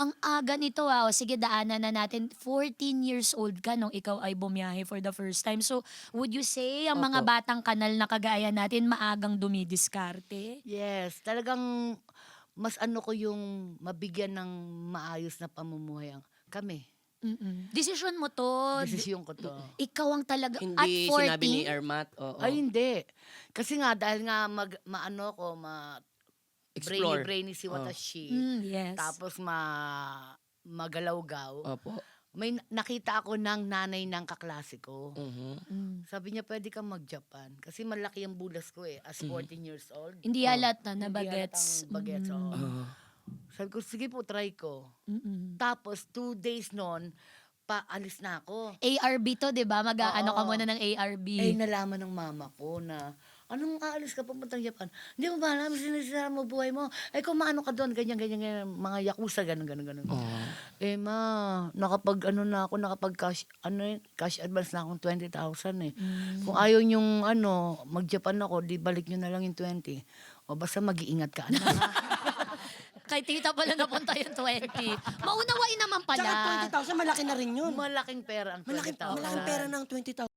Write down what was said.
Ang aga nito, O sige, daanan na natin. 14 years old ka nung ikaw ay bumiyahe for the first time. So, would you say ang mga Opo. batang kanal na kagaya natin maagang dumidiskarte? Yes, talagang mas ano ko yung mabigyan ng maayos na pamumuhay kami. Desisyon mo 'to, Desisyon ko 'to. ikaw ang talaga at Hindi sinabi ni 14? Ermat, oo. Ay hindi. Kasi nga dahil nga maano ko, Explore. brainy si Oh. Watashi. Yes. Tapos magalawgaw. Opo. May nakita ako ng nanay ng kaklase ko. Mhm. Sabi niya, pwede kang mag-Japan. Kasi malaki ang bulas ko as 14 years old. Hindi halata na Hindi bagets. halatang bagets, oo. Oo. Sabi ko, sige po, try ko. Mm. Tapos, 2 days noon, paalis na ako. ARB 'to, 'di ba? Mag-aano ka Oo. muna ng ARB. Nalaman ng mama ko na, anong aalis ka pupuntang Japan? Hindi mo ba alam, sinisira mo buhay mo. Kung maano ka doon, ganyan, mga yakuza, ganun. Ma, cash advance na akong 20,000 eh. Kung ayaw nyong mag-Japan ako, di balik nyo na lang yung 20. O basta mag-iingat ka, anak. Kay tita pala napunta yung 20. Maunawain naman pala. Tsaka 20,000, malaki na rin yun. Malaking pera ang 20,000. Malaking pera ng 20,000.